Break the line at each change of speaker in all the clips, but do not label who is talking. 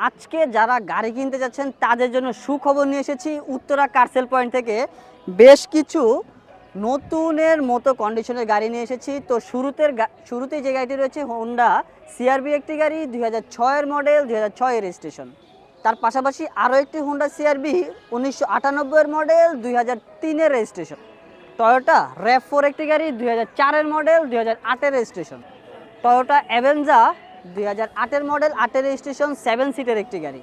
আজকে যারা গাড়ি কিনতে যাচ্ছেন তাদের জন্য সুখবর নিয়ে এসেছি উত্তরা কারসেল পয়েন্ট থেকে। বেশ কিছু নতুনের মতো কন্ডিশনের গাড়ি নিয়ে এসেছি। তো শুরুতেই যে গাড়িটি রয়েছে হোন্ডা সিআরবি, একটি গাড়ি 2006-এর মডেল, 2006-এর রেজিস্ট্রেশন। তার পাশাপাশি আরও একটি হোন্ডা সিআরবি 1998-এর মডেল, 2003-এর রেজিস্ট্রেশন। টয়োটা RAV4 একটি গাড়ি 2004-এর মডেল, 2008-এর রেজিস্ট্রেশন। টয়োটা অ্যাভেঞ্জা 2008-এর মডেল, 8-এর রেজিস্ট্রেশন, 7 সিটের একটি গাড়ি।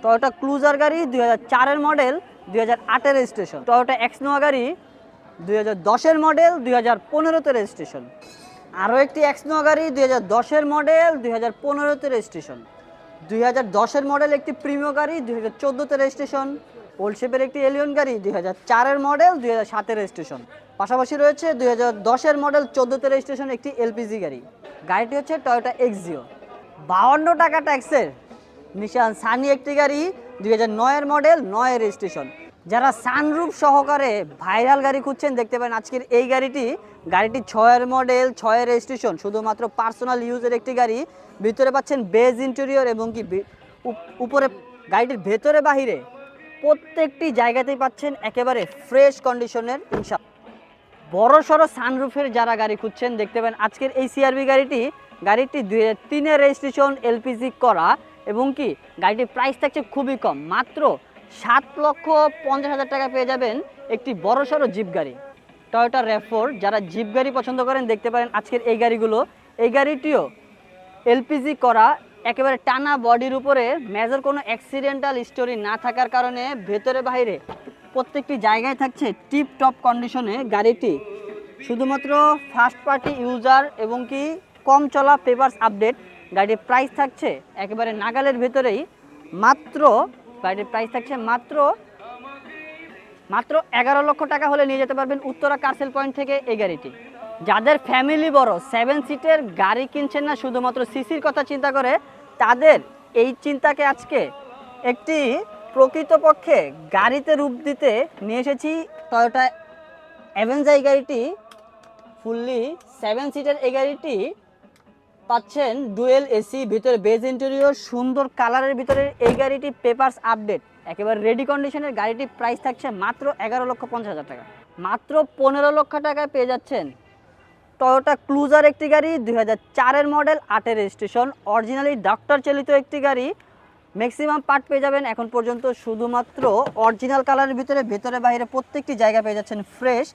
টয়োটা ক্রুজার গাড়ি 2004-এর মডেল, 2008-এর রেজিস্ট্রেশন। টয়োটা এক্সনোয়া গাড়ি 2010-এর মডেল, 2015-তে রেজিস্ট্রেশন। আরও একটি এক্সনোয়া গাড়ি 2010-এর মডেল, 2015-তে রেজিস্ট্রেশন। 2010-এর মডেল একটি প্রিমিয় গাড়ি, 2014-তে রেজিস্ট্রেশন। ওল্ড শেপের একটি এলিয়ন গাড়ি 2004-এর মডেল, 2007-এর রেজিস্ট্রেশন। পাশাপাশি রয়েছে 2010-এর মডেল, 14-তে রেজিস্ট্রেশন একটি এলপিজি গাড়ি। গাড়িটি হচ্ছে টয়োটা এক্সিও। 52 টাকা ট্যাক্সের নিশান সানি একটি গাড়ি 2009-এর মডেল, 9-এর রেজিস্ট্রেশন। যারা সানরুফ সহকারে ভাইরাল গাড়ি খুঁজছেন দেখতে পারেন আজকের এই গাড়িটি 6-এর মডেল, 6-এর রেজিস্ট্রেশন, শুধুমাত্র পার্সোনাল ইউজের একটি গাড়ি। ভিতরে পাচ্ছেন বেজ ইন্টেরিয়র এবং কি উপরে গাড়িটির ভেতরে বাহিরে প্রত্যেকটি জায়গাতেই পাচ্ছেন একেবারে ফ্রেশ কন্ডিশনের ইনশাআল্লাহ। বড় সড়ো সানরুফের যারা গাড়ি খুঁজছেন দেখতে পাবেন আজকের এই সিআরবি গাড়িটি 2003-এর রেজিস্ট্রেশন, এলপিজি করা এবং কি গাড়িটির প্রাইস থাকছে খুবই কম, মাত্র 7,50,000 টাকা পেয়ে যাবেন একটি বড় সড়ো জিপ গাড়ি টয়োটা RAV4। যারা জিপ গাড়ি পছন্দ করেন দেখতে পারেন আজকের এই গাড়িগুলো। এই গাড়িটিও এলপিজি করা, একেবারে টানা বডির উপরে মেজর কোনো অ্যাক্সিডেন্টাল স্টোরি না থাকার কারণে ভেতরে বাইরে প্রত্যেকটি জায়গায় থাকছে টিপ টপ কন্ডিশনে গাড়িটি। শুধুমাত্র ফার্স্ট পার্টি ইউজার এবং কি কম চলা পেপারস আপডেট। গাড়ির প্রাইস থাকছে একেবারে নাগালের ভেতরেই, গাড়ির প্রাইস থাকছে মাত্র 11 লক্ষ টাকা হলে নিয়ে যেতে পারবেন উত্তরা কারসেল পয়েন্ট থেকে এই গাড়িটি। যাদের ফ্যামিলি বড় 7 সিটের গাড়ি কিনছেন না শুধুমাত্র সিসির কথা চিন্তা করে, তাদের এই চিন্তাকে আজকে একটি প্রকৃতপক্ষে গাড়িতে রূপ দিতে নিয়ে এসেছি। টয়োটা অ্যাভেঞ্জা এই গাড়িটি ফুললি 7 সিটের এই গাড়িটি পাচ্ছেন ডুয়েল এসি, ভিতরে বেজ ইন্টেরিয়র, সুন্দর কালারের ভিতরে এই গাড়িটি পেপারস আপডেট, একেবারে রেডি কন্ডিশনের গাড়িটি। প্রাইস থাকছে মাত্র 11,50,000 টাকা। মাত্র 15 লক্ষ টাকায় পেয়ে যাচ্ছেন টয়োটা ক্রুজার একটি গাড়ি 2004-এর মডেল, 8-এর রেজিস্ট্রেশন, অরিজিনালি ডক্টর চালিত একটি গাড়ি। ম্যাক্সিমাম পার্ট পেয়ে যাবেন এখন পর্যন্ত শুধুমাত্র অরিজিনাল কালারের ভিতরে, ভেতরে বাইরে প্রত্যেকটি জায়গা পেয়ে যাচ্ছেন ফ্রেশ।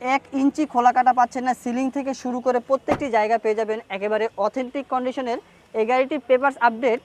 1 ইঞ্চি খোলা কাটা পাচ্ছেন না, সিলিং থেকে শুরু করে প্রত্যেকটি জায়গা পেয়ে যাবেন একেবারে অথেন্টিক কন্ডিশনের এই গাড়িটির পেপারস আপডেট।